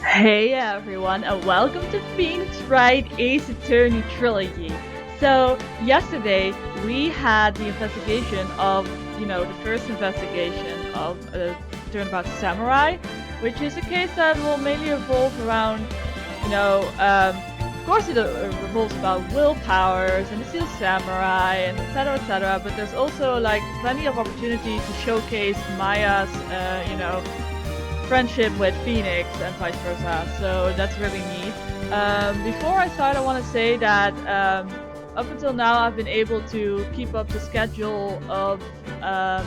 Hey everyone, and welcome to Phoenix Wright Ace Attorney Trilogy. So, yesterday we had the investigation of, the first investigation of Turnabout Samurai, which is a case that will mainly revolve around, of course it revolves about willpowers and the Steel Samurai and etc. But there's also like plenty of opportunity to showcase Maya's, friendship with Phoenix and vice versa. So that's really neat. Before I start, I want to say that up until now, I've been able to keep up the schedule of the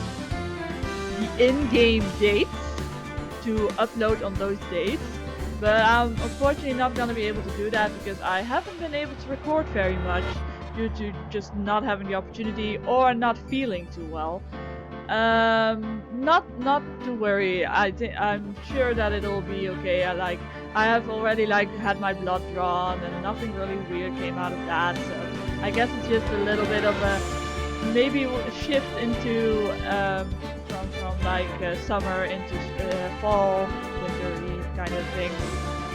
in-game dates to upload on those dates. But I'm unfortunately not going to be able to do that because I haven't been able to record very much due to just not having the opportunity or not feeling too well. Not to worry. I'm sure that it'll be okay. I have already had my blood drawn and nothing really weird came out of that. So I guess it's just a little bit of a maybe a shift into from summer into fall, wintery kind of thing.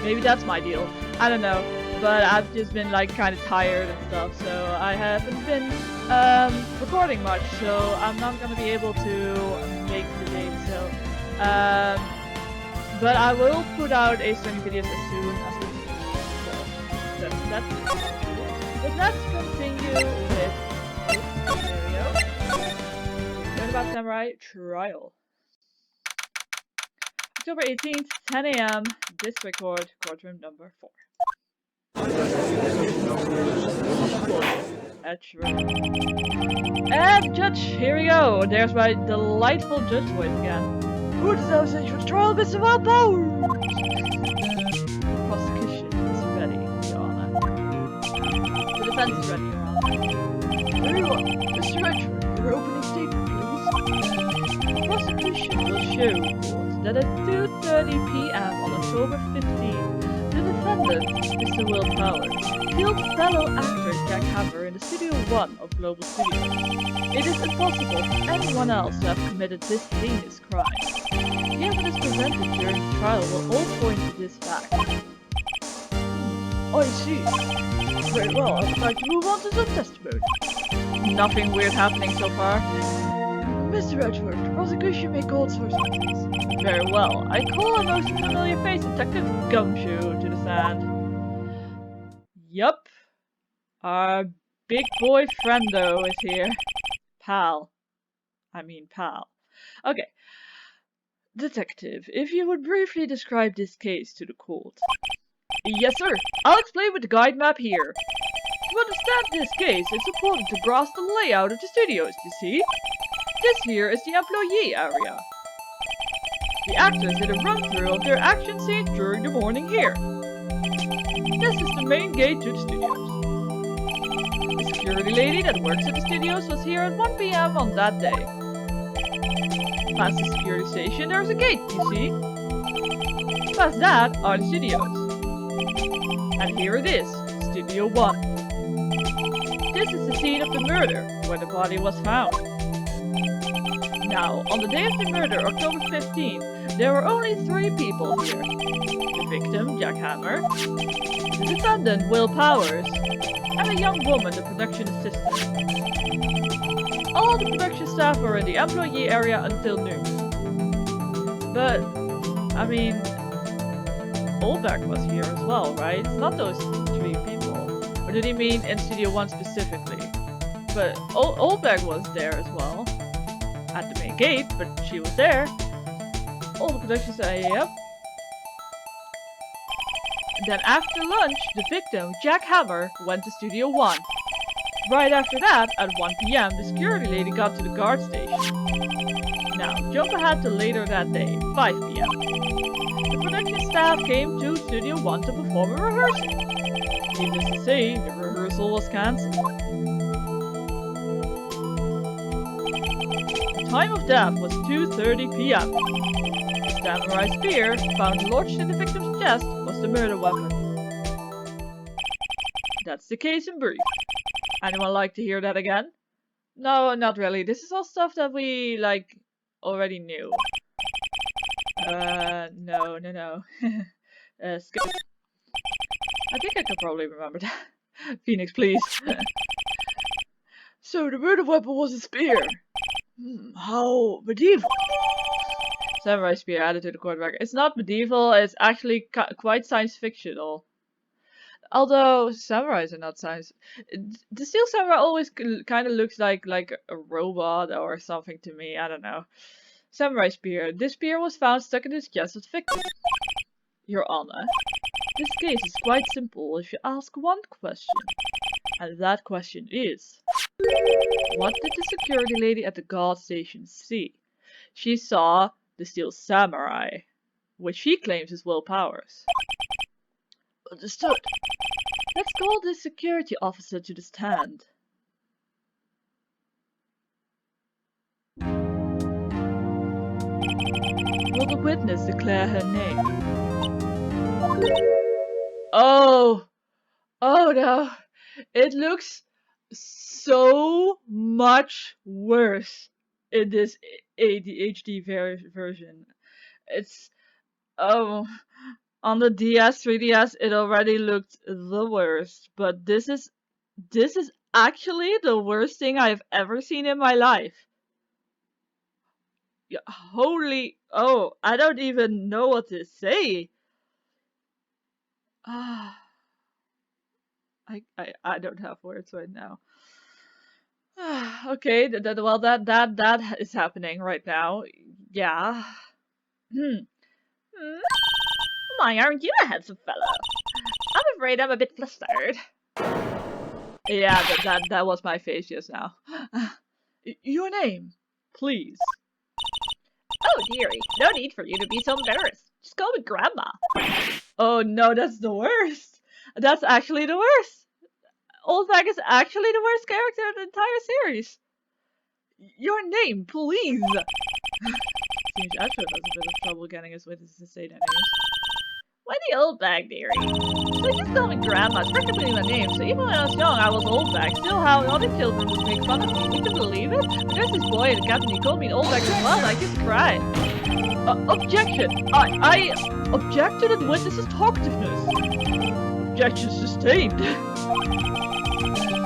Maybe that's my deal. I don't know. But I've just been kind of tired and stuff, so I haven't been recording much, so I'm not gonna be able to make the date. So, but I will put out a streaming videos as soon as we can. So that's but let's continue with there we go. Turnabout Samurai Trial. October 18th, 10 a.m. District Court, courtroom number 4. That's right. And Judge, here we go. There's my delightful judge voice again. Who deserves a trial with civil power? The prosecution is ready, Your Honor. The defense is ready, Your Honor. Very well. Mr. Redford, your opening statement, please. The prosecution will show court that at 2:30 p.m. on October 15th, the defendant, Mr. Will Powers, killed fellow actor Jack Hammer in the Studio 1 of Global Studios. It is impossible for anyone else to have committed this heinous crime. The evidence presented during the trial will all point to this fact. I see. Very well, I would like to move on to some testimony. Nothing weird happening so far. Mr. Edgeworth, the prosecution may call its first witness. Very well. I call a most familiar face, Detective Gumshoe, to the stand. Yup. Our big boy friendo is here. Pal. Okay. Detective, if you would briefly describe this case to the court. Yes, sir. I'll explain with the guide map here. To understand this case, it's important to grasp the layout of the studios, you see? This here is the employee area. The actors did a run-through of their action scenes during the morning here. This is the main gate to the studios. The security lady that works at the studios was here at 1 p.m. on that day. Past the security station there's a gate, you see. Past that are the studios. And here it is, Studio 1. This is the scene of the murder, where the body was found. Now, on the day of the murder, October 15th, there were only 3 people here. The victim, Jack Hammer, the defendant, Will Powers, and a young woman, the production assistant. All the production staff were in the employee area until noon. But, I mean, Olberg was here as well, right? It's not those 3 people. Or did he mean in Studio 1 specifically? But Olberg was there as well. At the main gate, but she was there. All the production staff, yep. Then after lunch, the victim, Jack Hammer, went to Studio 1. Right after that, at 1 p.m., the security lady got to the guard station. Now, jump ahead to later that day, 5 p.m. The production staff came to Studio 1 to perform a rehearsal. Needless to say, the rehearsal was cancelled. The time of death was 2:30 p.m. The samurai spear found lodged in the victim's chest was the murder weapon. That's the case in brief. Anyone like to hear that again? No, not really. This is all stuff that we, already knew. No. Skip. I think I could probably remember that. Phoenix, please. So the murder weapon was a spear. How medieval. Samurai spear added to the court record. It's not medieval, it's actually quite science fictional. Although samurais are not science. The steel samurai always kind of looks like a robot or something to me. I don't know. Samurai spear. This spear was found stuck in his chest of the victim. Your Honor, this case is quite simple if you ask one question. And that question is, what did the security lady at the guard station see? She saw the steel samurai, which she claims is Will Powers. Understood. Let's call the security officer to the stand. Will the witness declare her name? Oh! Oh no! It looks so much worse in this HD version. It's on the DS, 3DS, it already looked the worst, but this is actually the worst thing I've ever seen in my life. Yeah, holy, oh, I don't even know what to say. I don't have words right now. Okay, that is happening right now. Yeah. Why aren't you a handsome fellow? I'm afraid I'm a bit flustered. Yeah, that was my face just now. Your name, please. Oh dearie, no need for you to be so embarrassed. Just call me Grandma. Oh no, that's the worst. That's actually the worst. Old Bag is actually the worst character in the entire series. Your name, please. Seems Ashford has a bit of trouble getting his witnesses to say their names. Why the Old Bag, dearie? So just call me Grandma. It's practically my name. So even when I was young, I was Old Bag. Still, how other children would make fun of me. Would you believe it? But there's this boy in the captain. He called me an Old Bag as well, and I just cried. Objection! I object to the witness's talkativeness. Objection sustained.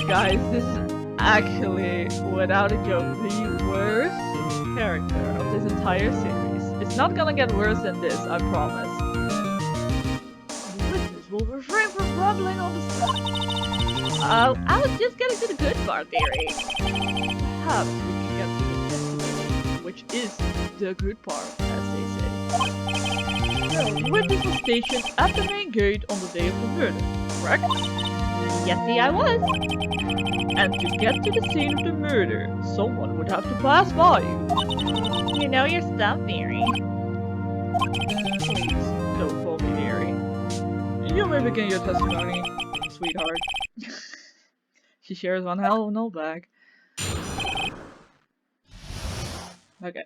Guys, this is actually, without a joke, the worst character of this entire series. It's not gonna get worse than this, I promise. The witness will refrain from rambling on the stand. I was just getting to the good part, dearie. Perhaps we can get to the testimony, which is the good part, as they say. The witness was stationed at the main gate on the day of the murder, correct? Yesy, I was. And to get to the scene of the murder, someone would have to pass by you. You know your stuff, dearie. Please, don't call me dearie. You may begin your testimony, sweetheart. She shares one hell of an old bag. Okay.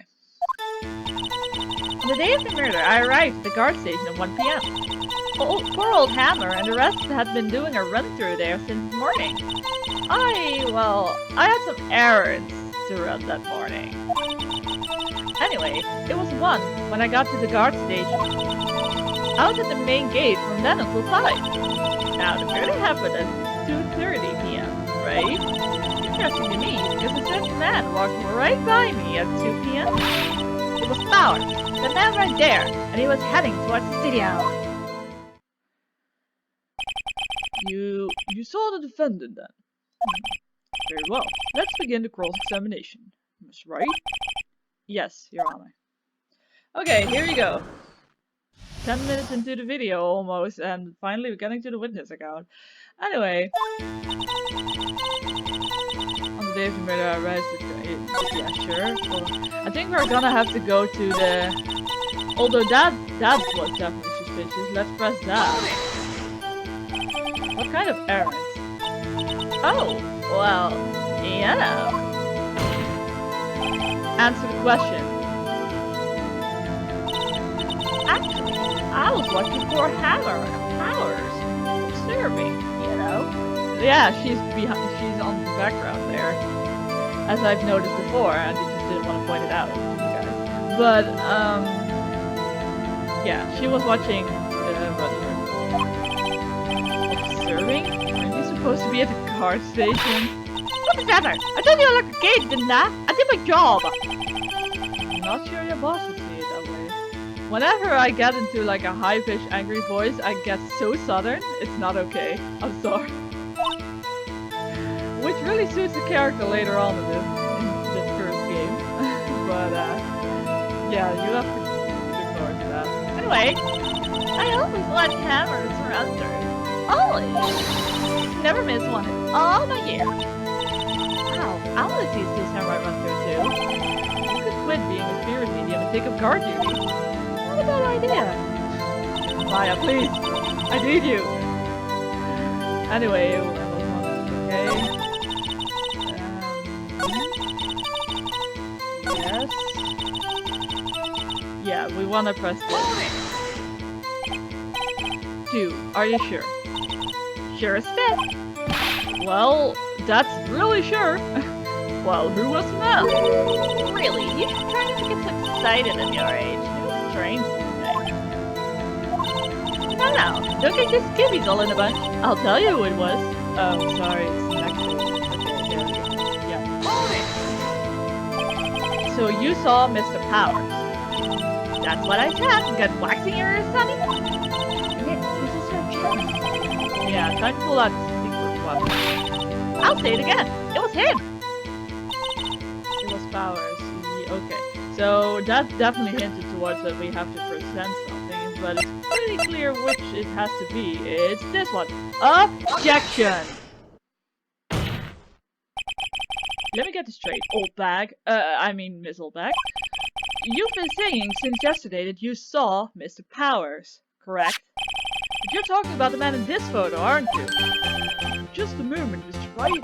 On the day of the murder, I arrived at the guard station at 1 p.m. Poor old Hammer and the rest had been doing a run-through there since morning. I had some errands to run that morning. Anyway, it was 1 when I got to the guard station. I was at the main gate from then until 5. Now, the murder happened at 2:30 p.m., right? Interesting to me, because a certain man walked right by me at 2 p.m. It was Powers, the man right there, and he was heading towards the studio. You saw the defendant then? Very well. Let's begin the cross-examination. Miss Wright? Yes, Your Honor. Okay, here you go. 10 minutes into the video almost, and finally we're getting to the witness account. Anyway. On the day of the murder, I arrested. Yeah, sure. Well, I think we're gonna have to go to the... Although that was definitely suspicious. Let's press that. What kind of errands? Oh, well, you know. Answer the question. Actually, I was watching for Hammer and Powers. Observing, you know. Yeah, she's on the background there. As I've noticed before, and I just didn't want to point it out to you guys. But, yeah, she was watching the Observing? Aren't you supposed to be at the car station? Whatever! I told you I looked at Gage, didn't I? I did my job! I'm not sure your boss would see it that way. Whenever I get into like a high-pitched angry voice, I get so southern, it's not okay. I'm sorry. Which really suits the character later on in the first game. But yeah, you have to look forward to that. Anyway, I always watch hammers surrender. Always! Never miss one in all my years. Wow, I want to see Steel Samurai run through too. You could quit being a spirit medium and take up guard duty. Not a bad idea. Maya, please! I need you! Anyway, okay. Yes. Yeah, we want to press this. 2. Are you sure? Sure as fit. Well, that's really sure. Well, who wants to know? Really, you should try not to get so excited at your age. It's strange today. No, don't get your skivvies all in a bunch. I'll tell you who it was. Oh, sorry, it's next to it. Okay, yeah. So you saw Mr. Powers. That's what I said. Got waxing your ears, Sonny? This is her chance. Yeah, time to pull out the secret weapon. I'll say it again. It was him. It was Powers. Okay. So that definitely hinted towards that we have to present something, but it's pretty clear which it has to be. It's this one. Objection! Let me get this straight, old bag. I mean Miss Old Bag. You've been saying since yesterday that you saw Mr. Powers, correct? But you're talking about the man in this photo, aren't you? Just a moment, Mr. Wright.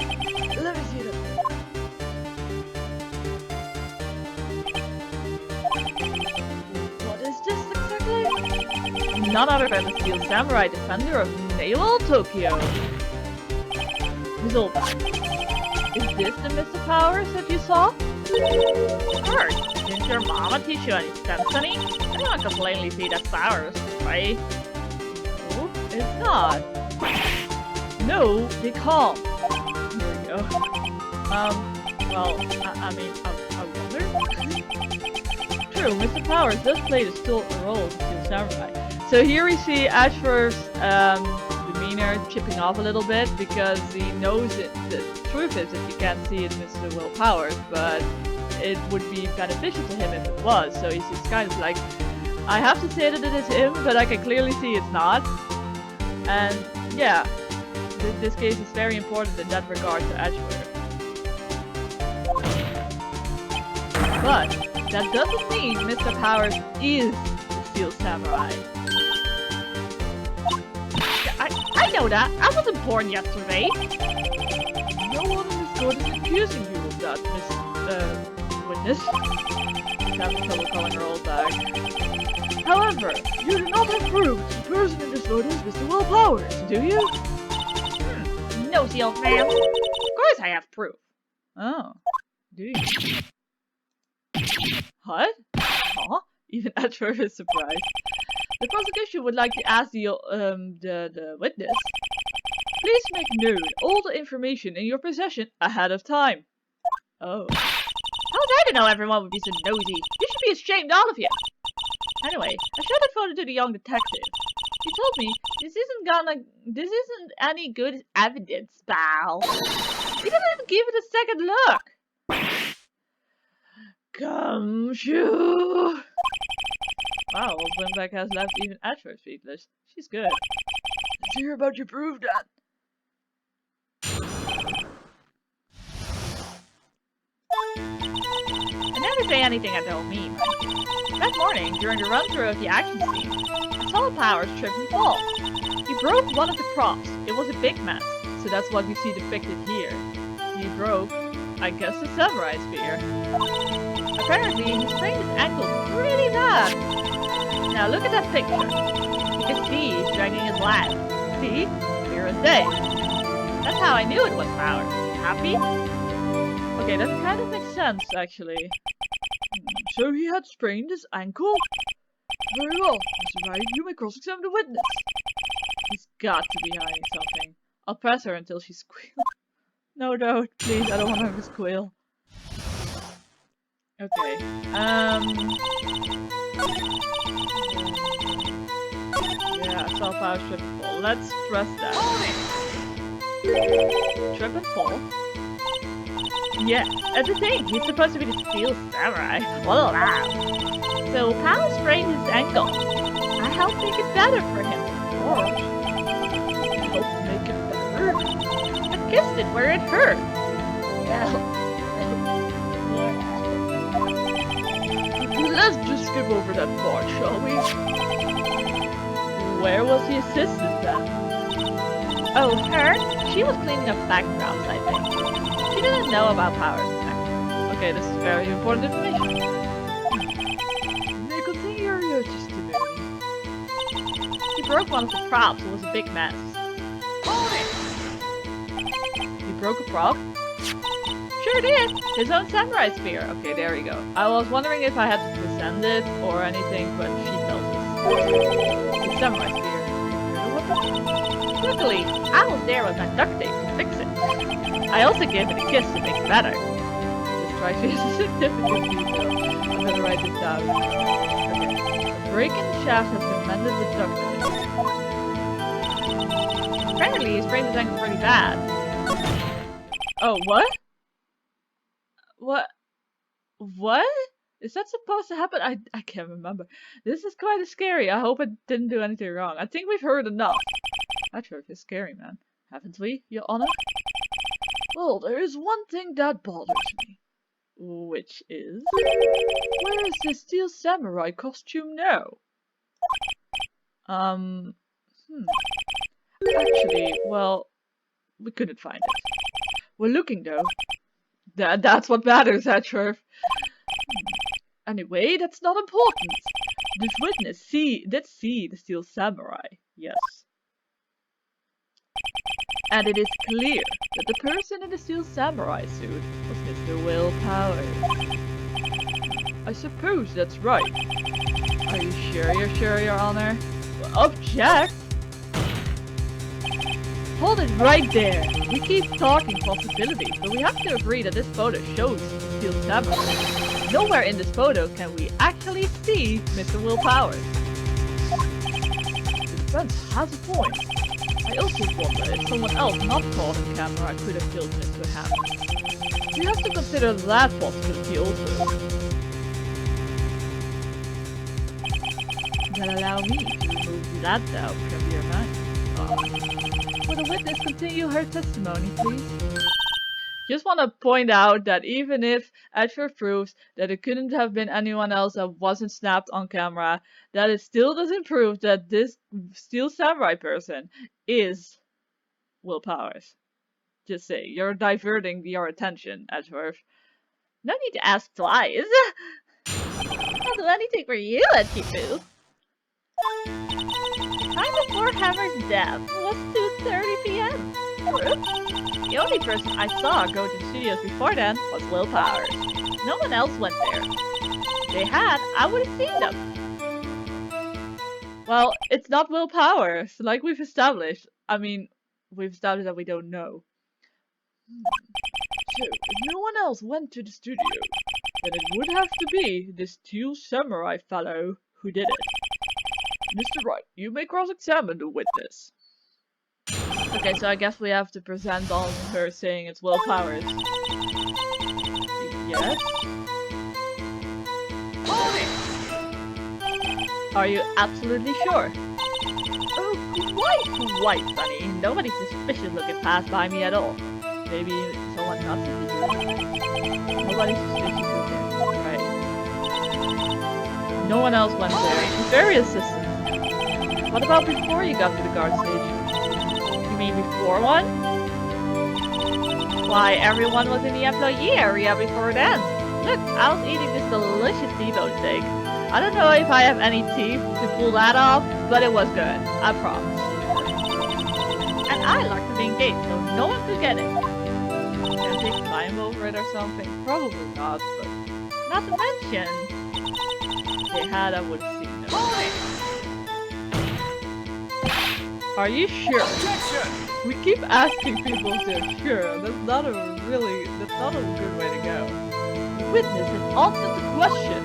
Let me see that. What is this exactly? None other than the Steel Samurai, defender of naval Tokyo. Miss Old Bag. Is this the Mr. Powers that you saw? Of course. Didn't your mama teach you any steps, Sonny? Anyone can plainly see that's Powers, right? No, it's not. No, be calm. Here we go. Well, I mean, I wonder? True, Mr. Powers does play the role of Steel Samurai. So here we see Ashford's demeanor chipping off a little bit because he knows it. The truth is that you can't see it's Mr. Will Powers, but it would be beneficial to him if it was. So he's kind of like, I have to say that it is him, but I can clearly see it's not. And yeah, this case is very important in that regard to Edgeworth. But that doesn't mean Mr. Powers is the Steel Samurai. I know that. I wasn't born yesterday. No one in this court is accusing you of that, Miss Witness. She's having trouble calling her old bag. However, you do not have proof that the person in this photo is Mr. Will Powers, do you? Nosy old man. Of course I have proof. Oh, do you? What? Huh? Even Edgeworth is surprised. The prosecution would like to ask the witness. Please make known all the information in your possession ahead of time. Oh. How was I to know everyone would be so nosy? You should be ashamed, all of you. Anyway, I showed that photo to the young detective. He told me this isn't any good evidence, pal. He doesn't even give it a second look. Gumshoe. Wow, old Windback has left even Ashford speechless. She's good. Let's hear about your proof, then. I never say anything I don't mean. That morning, during the run-through of the action scene, I saw Powers trip and fall. He broke one of the props. It was a big mess, so that's what we see depicted here. He broke, I guess, the samurai spear. Apparently, he sprained his ankle pretty bad. Now look at that picture. You can see he's dragging his leg. See? Clear as day. That's how I knew it was Powers. Happy? Okay, that kind of makes sense, actually. So he had sprained his ankle? Very well, Mr. Wright, you may cross-examine the witness. He's got to be hiding something. I'll press her until she squeals. No, don't, please, I don't want her to squeal. Okay, yeah, self-power trip and fall. Let's press that. Trip and fall? Yeah, at the thing, he's supposed to be the Steel Samurai. Whoa, wow. So, Power sprained his ankle. I helped make it better for him. Or, helped make it better? I kissed it where it hurt. Let's just skip over that part, shall we? Where was the assistant then? Oh, her? She was cleaning up backgrounds, I think. She didn't know about powers effect. Okay, this is very important information. May continue your testimony. He broke one of the props. It was a big mess. He broke a prop? Sure did! His own samurai spear. Okay, there we go. I was wondering if I had to present it or anything, but she tells us. The samurai spear. Luckily, I was there with my duct tape to fix it. I also gave it a kiss to make it better. This strikes me as a significant detail. I'm gonna write this down. Okay. A break in the shaft has been mended with duct tape. Apparently, he sprained his ankle pretty bad. Oh, what? What? Is that supposed to happen? I can't remember. This is kind of scary. I hope I didn't do anything wrong. I think we've heard enough. That sure is scary, man. Haven't we, Your Honor? Well, there is one thing that bothers me. Which is... Where is the Steel Samurai costume now? Actually, well, we couldn't find it. We're looking, though. That's what matters, Sheriff. Anyway, that's not important. This witness did see the Steel Samurai, yes. And it is clear that the person in the Steel Samurai suit was Mr. Will Powers. I suppose that's right. Are you sure you're sure, Your Honor? Object! Hold it right there! We keep talking possibilities, but we have to agree that this photo shows the Steel Samurai. Nowhere in this photo can we actually see Mr. Will Powers. The defense has a point. I also wonder if someone else not caught on camera could have killed Mr. Hammond. We have to consider that possibility also. Then allow me to remove that doubt from your mind. Will the witness continue her testimony, please? Just want to point out that even if Edgar proves that it couldn't have been anyone else that wasn't snapped on camera, that it still doesn't prove that this Steel Samurai person is Will Powers. Just say, you're diverting your attention, Edgeworth. No need to ask twice. I'll do anything for you, Edgy-Poo. Time before Hammer's death was 2:30 p.m. The only person I saw go to the studios before then was Will Powers. No one else went there. If they had, I would have seen them. Well, it's not Will Powers, like we've established. I mean, we've established that we don't know. So, if no one else went to the studio, then it would have to be the Steel Samurai fellow who did it. Mr. Wright, you may cross-examine the witness. Okay, so I guess we have to present on her saying it's Will Powers. Yes? Are you absolutely sure? Oh, quite funny. Nobody suspicious looking passed by me at all. Maybe someone not suspicious? Nobody suspicious looking. Right. No one else went there. She's very assistant. What about before you got to the guard station? You mean before one? Why, everyone was in the employee area before then. Look, I was eating this delicious T-bone steak. I don't know if I have any teeth to pull that off, but it was good. I promise. And I locked the main gate, so no one could get it. Can they climb over it or something? Probably not, but... Not to mention... If they had, I would have seen them. Are you sure? Objection! We keep asking people if they're sure. That's not a good way to go. The witness has answered the question.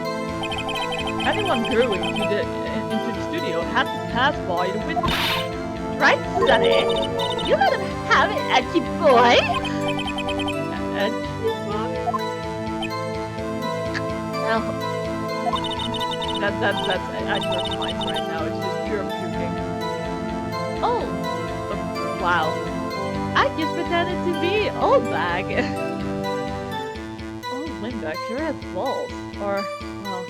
Anyone who into the studio had to pass by the witness. Right, Sonny? You let him have it, edgy boy! Edgy boy? Well, That's at your mind right now. It's just pure puking. oh, Wow. I just pretended to be old bag. Old Windbag sure has balls. Or, well,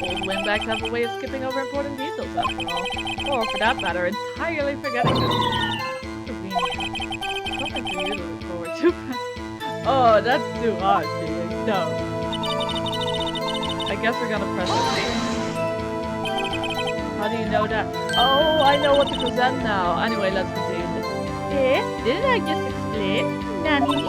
Old Windbags have a way of skipping over important details after all. Or, for that matter, entirely forgetting them. Convenient. Something for you to look forward to. Oh, that's too hard, Phoenix. No. I guess we're gonna press it. How do you know that? Oh, I know what to present now. Anyway, let's continue this. Didn't I just explain? Nanny?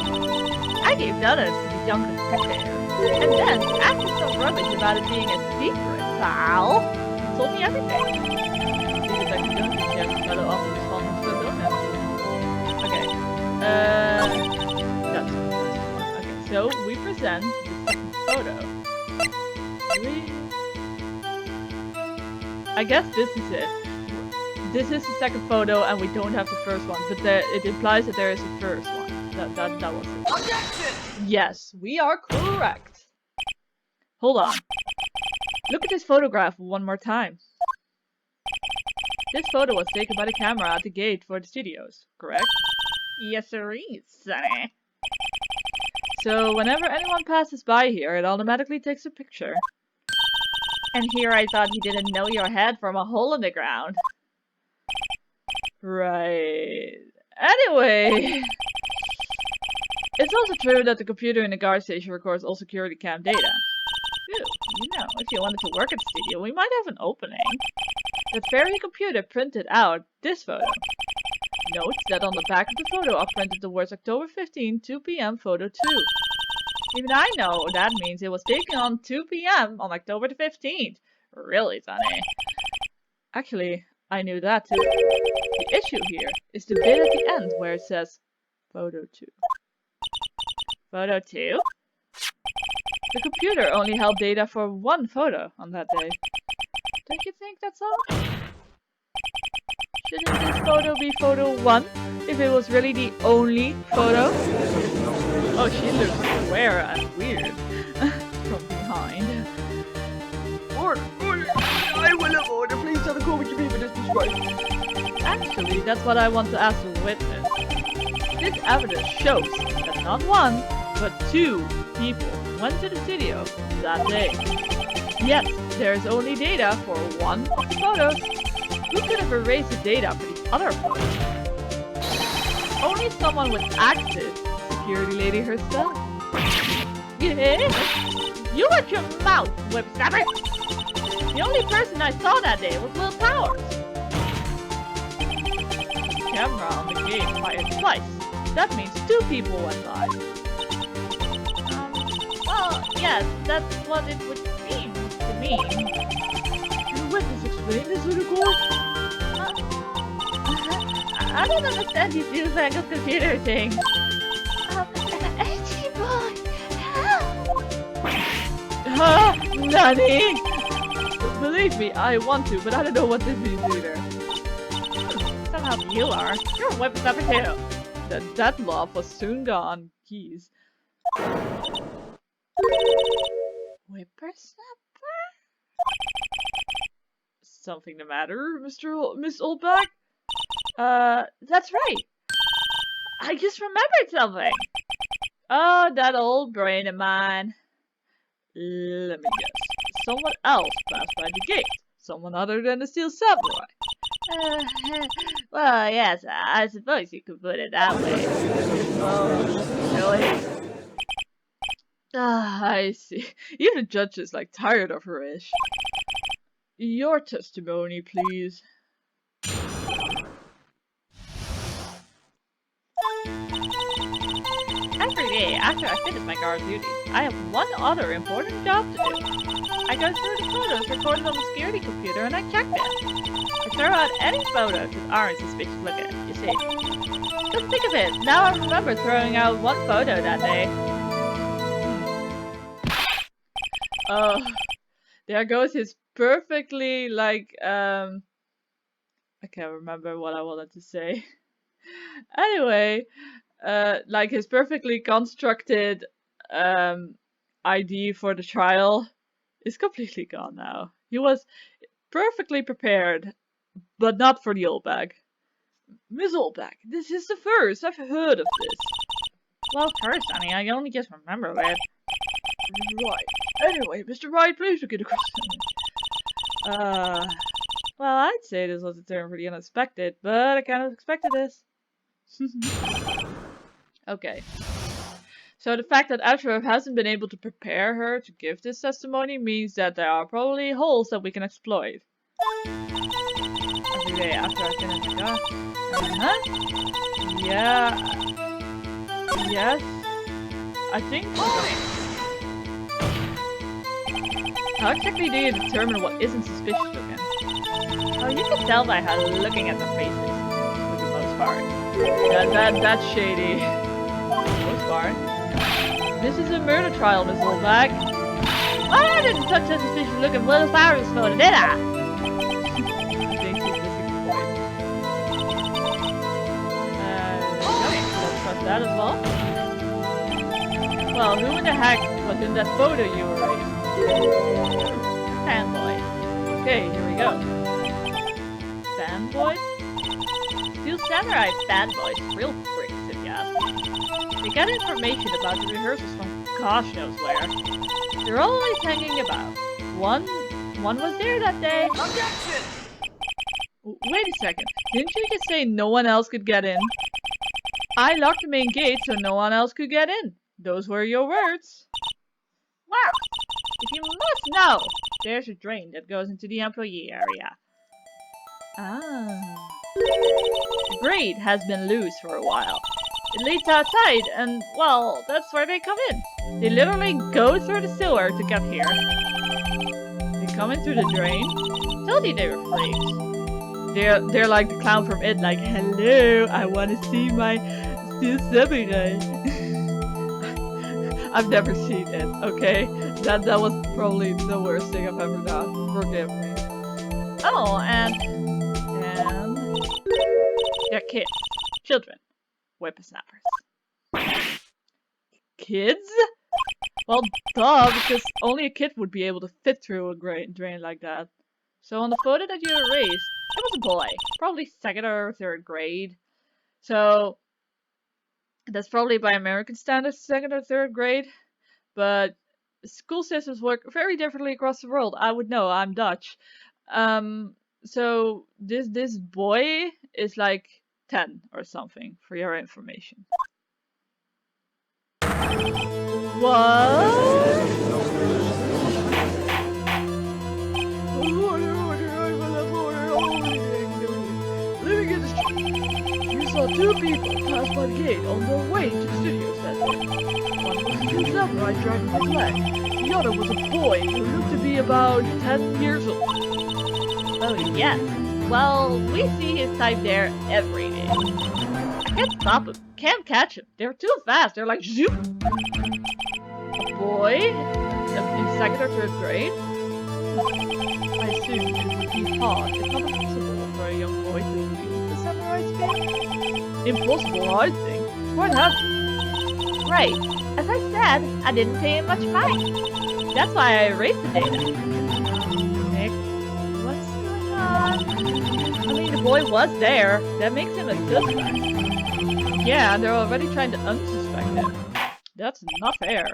I gave donuts to the young detective. And then, after some rubbish about it being a secret, pal, he told me everything. The detective don't think she has to try to offer respondents for donuts. Okay. That's okay, so we present the second photo. I guess this is it. This is the second photo and we don't have the first one, but it implies that there is a first one. That was it. Objection! Yes, we are correct. Hold on. Look at this photograph one more time. This photo was taken by the camera at the gate for the studios, correct? Yes, sir, Sonny. So whenever anyone passes by here, it automatically takes a picture. And here I thought you didn't know your head from a hole in the ground. Right. Anyway. It's also true that the computer in the guard station records all security cam data. Ew, you know, if you wanted to work at the studio, we might have an opening. The very computer printed out this photo. Note that on the back of the photo are printed the words October 15, 2 p.m. photo 2. Even I know that means it was taken on 2 p.m. on October the 15th. Really, Sonny? Actually, I knew that too. The issue here is the bit at the end where it says photo 2. Photo 2? The computer only held data for one photo on that day. Don't you think that's odd? Shouldn't this photo be photo 1 if it was really the only photo? Oh, she looks square and weird from behind. Order! I will have order. Please tell the court what you mean by this description. Actually, that's what I want to ask the witness. This evidence shows that not one, but 2 people went to the studio that day. Yet, there is only data for one of the photos. Who could have erased the data for the other photos? Only someone with access. Security lady herself. Yeah? You watch your mouth, whipsnapper! The only person I saw that day was Lil Powers. The camera on the gate fired twice. That means 2 people went by. Well, yes, that's what it would seem to me. Can the witness explain this to the court? I don't understand these newfangled computer things. Edgy boy, help! Nanny! Believe me, I want to, but I don't know what this means either. Somehow you are. You're a whippersnapper too. That laugh was soon gone. Keys. Whippersnapper? Something the matter, Miss Oldback? That's right. I just remembered something. Oh, that old brain of mine. Let me guess. Someone else passed by the gate. Someone other than the Steel Samurai. Well, yes, I suppose you could put it that way. Oh, really? I see. Even the judge is like tired of her ish. Your testimony, please. As for me, after I finish my guard duties, I have one other important job to do. I go through the photos recorded on the security computer and I check them. I throw out any photos that aren't suspicious looking, you see. Just think of it, now I remember throwing out one photo that day. There goes his perfectly, like, I can't remember what I wanted to say. Anyway, like his perfectly constructed ID for the trial is completely gone now. He was perfectly prepared, but not for the old bag. Miss Oldback, this is the first I've heard of this. Well, first, honey, I only just remember it. Right. Anyway, Mr. Wright, please begin the question. Well, I'd say this was a turn for the unexpected, but I kind of expected this. Okay. So the fact that Ashraf hasn't been able to prepare her to give this testimony means that there are probably holes that we can exploit. Every day after I finish the job. Yeah. Yes. I think so. How exactly do you determine what isn't suspicious looking? Oh, you can tell by how looking at the faces, for the most part. That's shady. For the most part. This is a murder trial, Miss Oldback. Well, I didn't touch that suspicious looking Will Flowers photo, did I? I think she's missing the point. Don't trust that as well. Well, who in the heck was in that photo you erased? Fanboy. Okay, here we go. Fanboy? Steel Samurai fanboys, real pricks if you ask me. They got information about the rehearsals from gosh knows where. They're always hanging about. One was there that day. Objection! Wait a second. Didn't you just say no one else could get in? I locked the main gate so no one else could get in. Those were your words. Well, if you must know, there's a drain that goes into the employee area. Ah. The grate has been loose for a while. It leads outside, and, well, that's where they come in. They literally go through the sewer to get here. They come in through the drain? Told you they were freaks. They're like the clown from It, like, hello, I want to see my Steel Samurai. I've never seen it, okay? That was probably the worst thing I've ever done. Forgive me. Oh, and they're kids. Children. Whippersnappers. Kids? Well, duh, because only a kid would be able to fit through a drain like that. So on the photo that you erased, it was a boy. Probably 2nd or 3rd grade. So that's probably by American standards 2nd or 3rd grade. But school systems work very differently across the world. I would know, I'm Dutch. So this boy is like 10 or something, for your information. What? Living in the street, you saw 2 people pass by the gate on their way to the studio set. One was a Steel Samurai driving his leg. The other was a boy who looked to be about 10 years old. oh yes. Well, we see his type there every day. I can't stop him. Can't catch him. They're too fast. They're like zoop. A boy? In 2nd or 3rd grade? I assume it would be hard, if not impossible, for a young boy to leave the samurai sphere. Impossible, I think. Quite heavy. Right. As I said, I didn't pay him much mind. That's why I erased the data. Nick, what's going on? I mean, the boy was there. That makes him a suspect. Yeah, they're already trying to unsuspect him. That's not fair.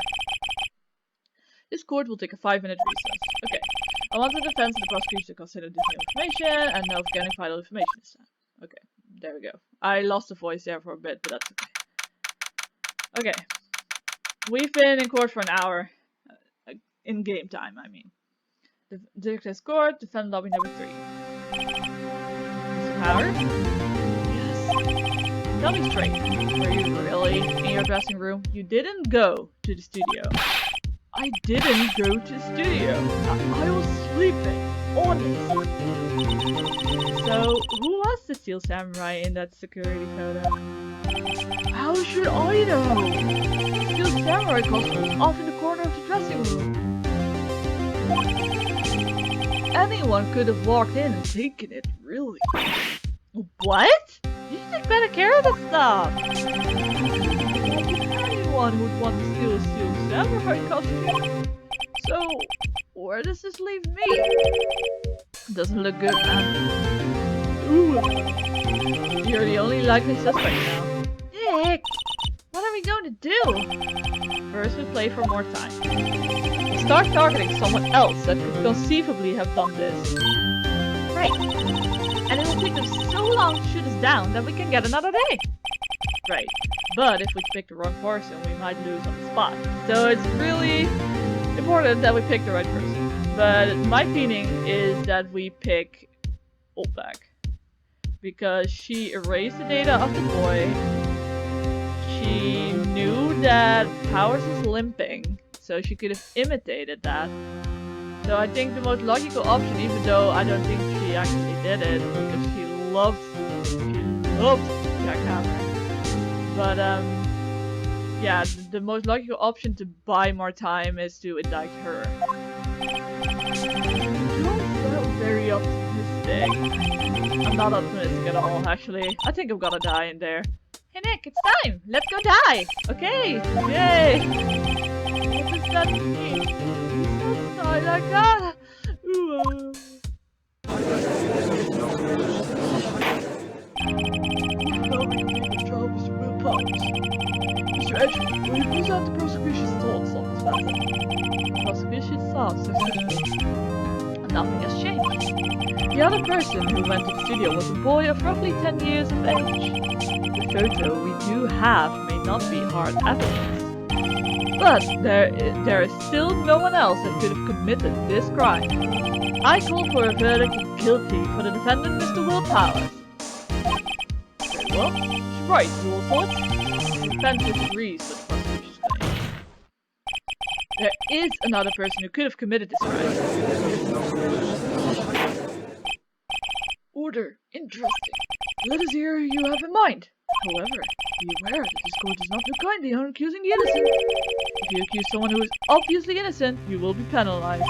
This court will take a 5-minute recess. Okay. I want the defense and the prosecution to consider this new information and know if getting vital information this time. Okay, there we go. I lost the voice there for a bit, but that's okay. Okay. We've been in court for an hour. In game time, I mean. The Detective's court, defendant lobby number 3. Mr. Powers? Yes. Tell me straight, were you really in your dressing room? You didn't go to the studio. I didn't go to the studio. I was sleeping. Honest. So, who was the Steel Samurai in that security photo? How should I know? The Steel Samurai costume was off in the corner of the dressing room. Anyone could have walked in and taken it, really. What? You should take better care of that stuff. Anyone who'd want to steal a Steel Samurai costume. So, where does this leave me? Doesn't look good, man. Ooh. You're the only likely suspect now. Nick, what are we going to do? First, we play for more time. We'll start targeting someone else that could conceivably have done this. Right. And it will take them so long to shoot us down that we can get another day. Right. But if we pick the wrong person, we might lose on the spot. So it's really important that we pick the right person. But my feeling is that we pick Oldback. Because she erased the data of the boy. She knew that Powers was limping. So she could have imitated that. So I think the most logical option, even though I don't think she actually did it, because she loved Jack Hammer. But yeah, the most logical option to buy more time is to indict her. You don't sound very optimistic. I'm not optimistic at all, actually. I think I'm gonna die in there. Hey Nick, it's time! Let's go die! Okay! Yay! What does that mean? You die like that! Ooh. Mr. Edgewood, will you present the prosecution's thoughts on this matter? The prosecution's thoughts are simple. Nothing has changed. The other person who went to the studio was a boy of roughly 10 years of age. The photo we do have may not be hard evidence. But there is still no one else that could have committed this crime. I call for a verdict of guilty for the defendant, Mr. Will Powers. Very well. She's right, your thoughts? The defense disagrees with the prosecution's claim. There is another person who could have committed this crime. Order. Interesting. Let us hear who you have in mind. However, be aware that this court does not look kindly on accusing the innocent. If you accuse someone who is obviously innocent, you will be penalized.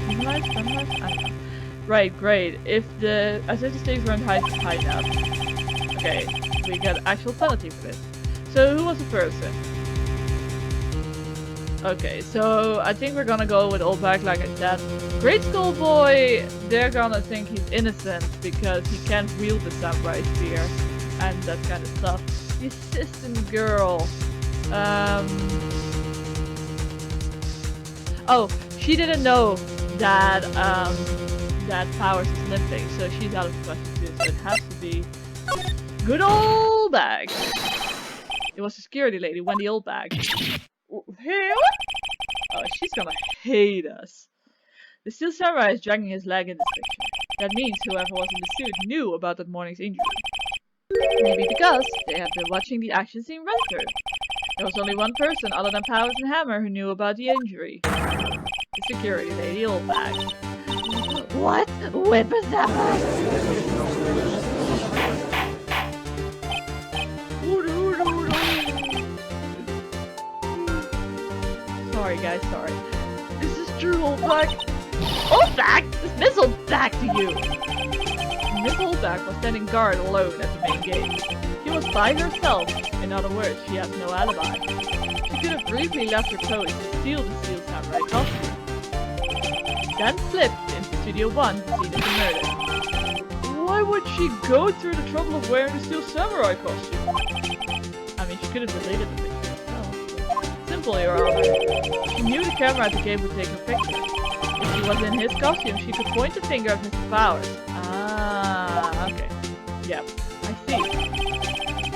Penalized? I don't know. Right, great. If the stakes weren't high enough. Okay, we get actual penalty for this. So who was the person? Okay, so I think we're gonna go with Oldback, like I said. Grade school boy, they're gonna think he's innocent because he can't wield the samurai spear and that kind of stuff. The assistant girl. Oh, she didn't know that that Powers is limping, so she's out of the question too. So it has to be good old bag. It was the security lady, Wendy Oldbag. Oh, she's gonna hate us. The Steel Samurai is dragging his leg in this picture. That means whoever was in the suit knew about that morning's injury. Maybe because they had been watching the action scene run through. There was only one person other than Powers and Hammer who knew about the injury. The security lady, Oldbag. What? Whippersnapper! Sorry guys, sorry. This is true, Oldback. Oldback? This Miss Oldback to you! Miss Oldback was standing guard alone at the main gate. She was by herself. In other words, she has no alibi. She could have briefly left her post to steal the Steel Samurai costume. Then slipped into Studio 1 to see the murder. Why would she go through the trouble of wearing the Steel Samurai costume? I mean, she could have deleted the picture herself. Simple, Your Honor. She knew the camera at the gate would take her picture. If she was in his costume, she could point the finger at Mr. Powers. Ah, okay. Yep, I see.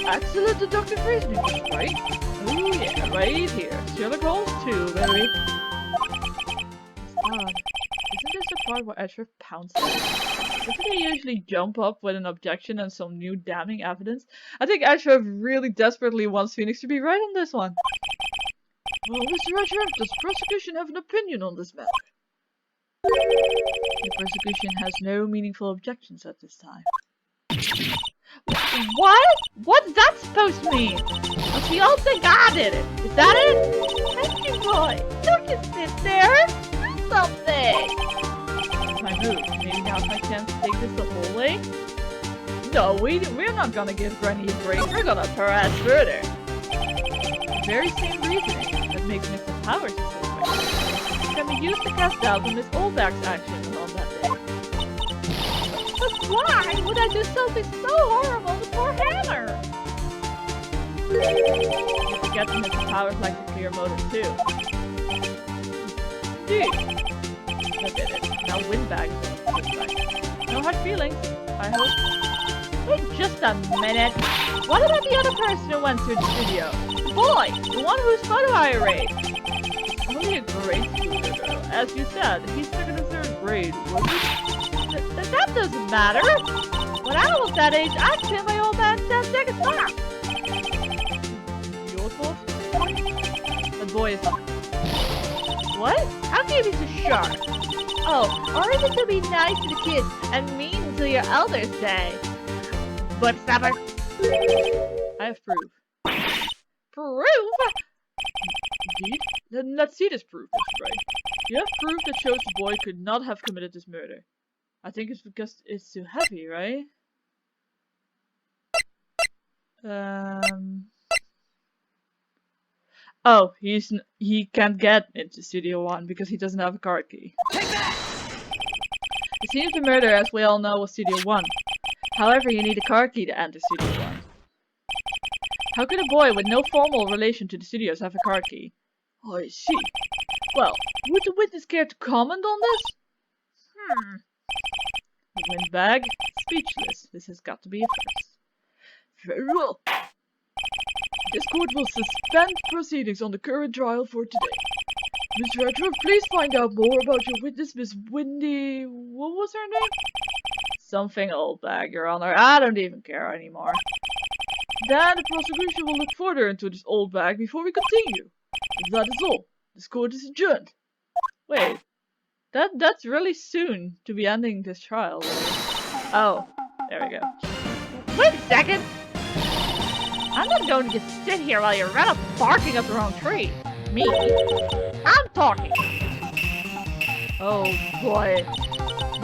Excellent deductive reasoning, right? Oh yeah, right here. Sherlock Holmes 2, baby. It's odd. Isn't this the part where Edgeworth pounced? Doesn't he usually jump up with an objection and some new damning evidence? I think Ashraf really desperately wants Phoenix to be right on this one. Well, Mr. Ashraf, does the prosecution have an opinion on this matter? The prosecution has no meaningful objections at this time. What? What's that supposed to mean? Does he all think I did it? Is that it? Thank you, boy. Don't just sit there. Do something. My move. Maybe now's my chance to take this the whole way? No, we're not gonna give Granny a break. We're gonna harass further. The very same reasoning that makes Mr. Powers a suspect can be used to cast doubt on Miss Oldback's actions on that day. But why would I do something so horrible to poor Hammer? You forget that Mr. Powers likes a clear motive too. Indeed. That did it. Now windbag is on the suspect. No hard feelings, I hope. Wait just a minute. What about the other person who went to the studio? The boy, the one whose photo I erased. Only a grade student though. As you said, he's second or third grade, wasn't he? That doesn't matter. When I was that age, I'd kill my old man 10 seconds back. Your fault? The boy is... What? How can you be so sharp? Oh, or is it to be nice to the kids and mean to your elders say? But stopper. I have proof. Proof? Indeed? Then let's see this proof, Mr. Wright. You have proof that shows the boy could not have committed this murder. I think it's because it's too heavy, right? Oh, he can't get into Studio 1 because he doesn't have a card key. Take that! The scene of the murder, as we all know, was Studio 1. However, you need a card key to enter Studio 1. How could a boy with no formal relation to the studios have a card key? Oh, I see. Well, would the witness care to comment on this? The windbag? Speechless. This has got to be a first. Very well. This court will suspend proceedings on the current trial for today. Mr. Redruff, please find out more about your witness, Miss Windy... What was her name? Something Oldbag, Your Honor. I don't even care anymore. Then the prosecution will look further into this Oldbag before we continue. If that is all, this court is adjourned. Wait. That's really soon to be ending this trial. Oh, there we go. Wait a second! I'm not going to just sit here while you're right up barking up the wrong tree. Me? I'm talking. Oh boy.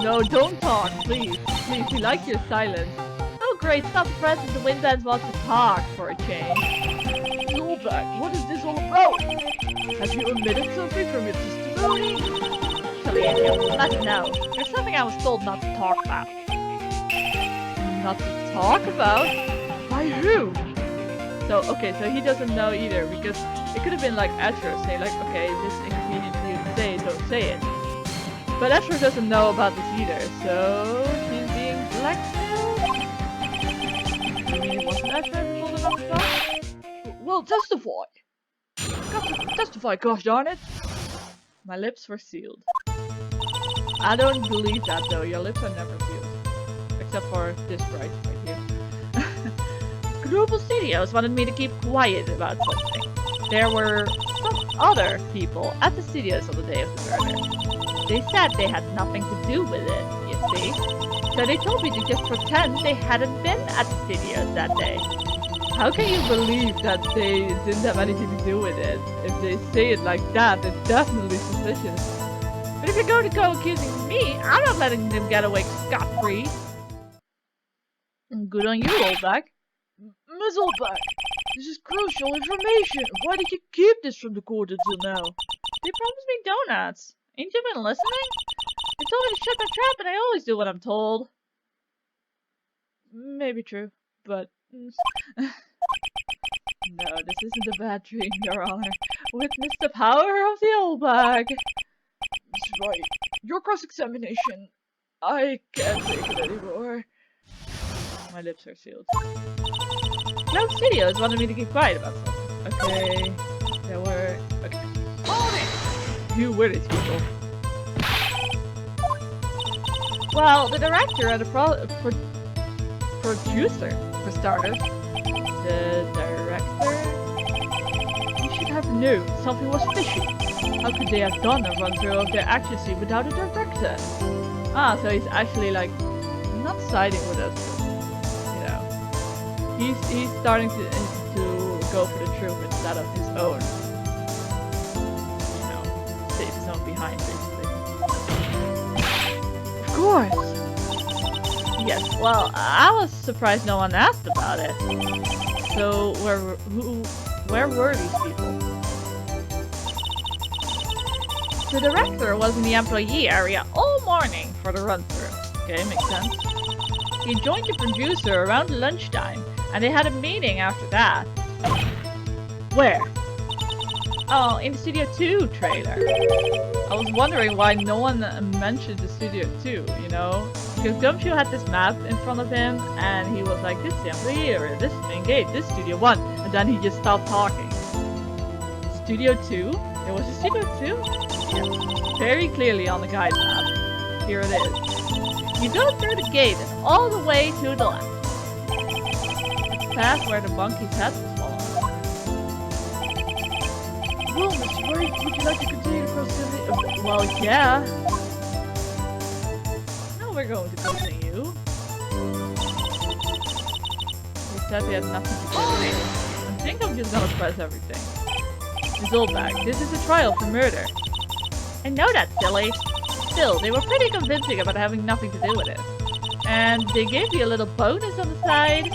No, don't talk, please. Please, we like your silence. Oh great, stop the president. The Windbands wants to talk for a change. Rollback, what is this all about? Have you omitted something from your testimony? Let's know. There's something I was told not to talk about. Not to talk about? By who? So he doesn't know either, because it could have been like Asher saying like, okay, this is inconvenient for you to say, don't say it. But Asher doesn't know about this either, so she's being blackmailed? You mean it wasn't Asher who told her not to talk? Well, testify! Got to testify, gosh darn it! My lips were sealed. I don't believe that though, your lips are never sealed. Except for this right here. Global Studios wanted me to keep quiet about something. There were some other people at the studios on the day of the murder. They said they had nothing to do with it, you see. So they told me to just pretend they hadn't been at the studios that day. How can you believe that they didn't have anything to do with it? If they say it like that, it's definitely suspicious. But if you're going to go accusing me, I'm not letting them get away scot-free. Good on you, Oldback. Miss Oldback, this is crucial information. Why did you keep this from the court until now? They promised me donuts. Ain't you been listening? They told me to shut my trap, and I always do what I'm told. Maybe true, but... No, this isn't a bad dream, Your Honor. Witness the power of the Oldbag. That's right. Your cross-examination. I can't take it anymore. My lips are sealed. Globe Studios wanted me to keep quiet about something. Okay. There were... Okay. Who were these people? Well, the director and the producer, for starters. The director? He should have known something was fishy. How could they have done a run-through of their action scene without a director? Ah, so he's actually like not siding with us. You know, he's starting to go for the truth instead of his own. You know, save his own behind basically. Of course. Yes. Well, I was surprised no one asked about it. So where were these people? The director was in the employee area all morning for the run-through. Okay, makes sense. He joined the producer around lunchtime, and they had a meeting after that. Where? Oh, in the Studio 2 trailer. I was wondering why no one mentioned the Studio 2, you know? Because Gumshoe had this map in front of him, and he was like, this is the employee area, this is the main gate, this is Studio 1, and then he just stopped talking. Studio 2? There was a Studio 2? Yes, very clearly on the guide map. Here it is. You go through the gate and all the way to the left. It's past where the monkey's head was fallen. Well, Mr. Wright, would you like to continue across the... well, yeah. We're going to continue. He said he has nothing to do. I think I'm just gonna press everything. His old bag. This is a trial for murder. I know that's silly. Still, they were pretty convincing about having nothing to do with it. And they gave you a little bonus on the side.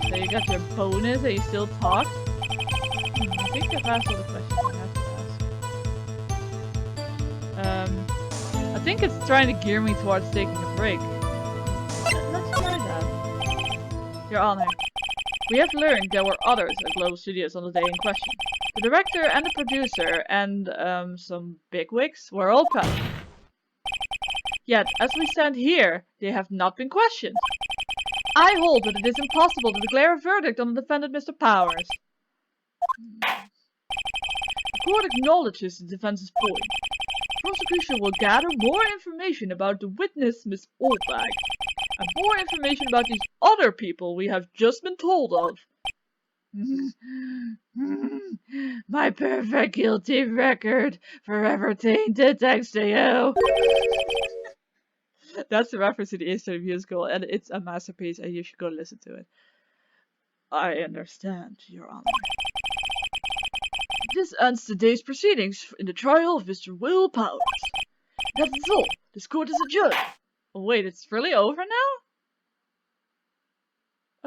So you got your bonus and you still talked. I think I've asked all the questions I have to ask. I think it's trying to gear me towards taking a break. Let's try that. Your Honor, we have learned there were others at Global Studios on the day in question. The director and the producer and some bigwigs were all present. Yet, as we stand here, they have not been questioned. I hold that it is impossible to declare a verdict on the defendant, Mr. Powers. The court acknowledges the defense's point. Prosecution will gather more information about the witness, Miss Oldbag, and more information about these other people we have just been told of. My perfect guilty record, forever tainted thanks to you. That's a reference to the Easter musical, and it's a masterpiece, and you should go listen to it. I understand, Your Honor. This ends today's proceedings in the trial of Mr. Will Powers. That is all. This court is adjourned. Oh, wait, it's really over now?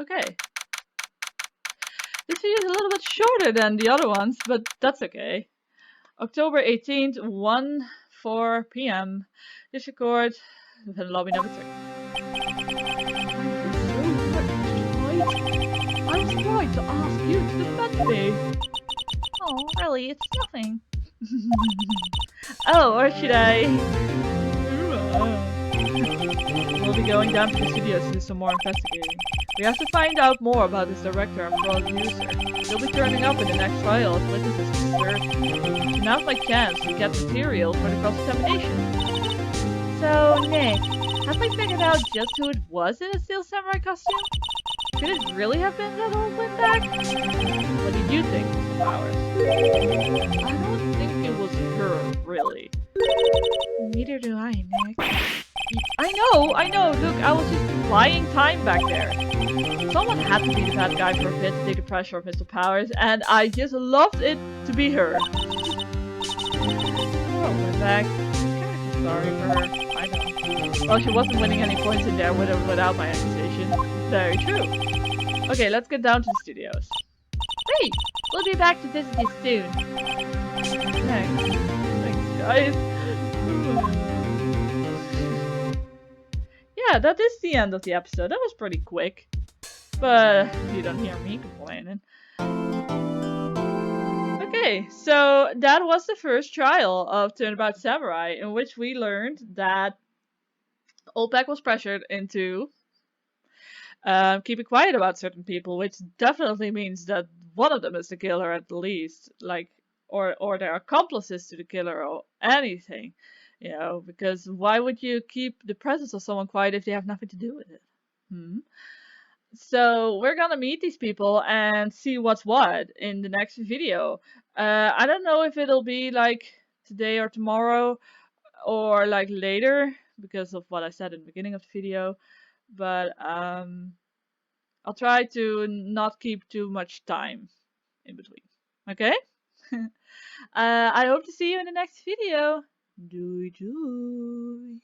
Okay. This video is a little bit shorter than the other ones, but that's okay. October 18th, 1:04 p.m. District Court, lobby number 3. I was going to ask you to defend me. Oh, really? It's nothing. Oh, or should I? We'll be going down to the studios to do some more investigating. We have to find out more about this director and producer. They'll be turning up in the next trial as witnesses for sure. So now's my chance to get material for the cross-examination. So, Nick, have we figured out just who it was in a Steel Samurai costume? Could it really have been that old windbag? What did you think, Mr. Powers? I don't think it was her, really. Neither do I, Nick. I know, look, I was just buying time back there. Someone had to be the bad guy for a bit to take the pressure off Mr. Powers, and I just loved it to be her. Oh, windbag. Sorry for her. I know. Well, she wasn't winning any points in there with or without my accusation. Very true. Okay, let's get down to the studios. Great! We'll be back to visit you soon. Thanks. Thanks, guys. Yeah, that is the end of the episode. That was pretty quick. But you don't hear me complaining. Okay, so that was the first trial of Turnabout Samurai, in which we learned that OPEC was pressured into keeping quiet about certain people, which definitely means that one of them is the killer at the least, like, or they're accomplices to the killer or anything. You know, because why would you keep the presence of someone quiet if they have nothing to do with it? Hmm? So we're gonna meet these people and see what's what in the next video. I don't know if it'll be like today or tomorrow or like later because of what I said in the beginning of the video, but I'll try to not keep too much time in between. Okay? I hope to see you in the next video. Doei doei.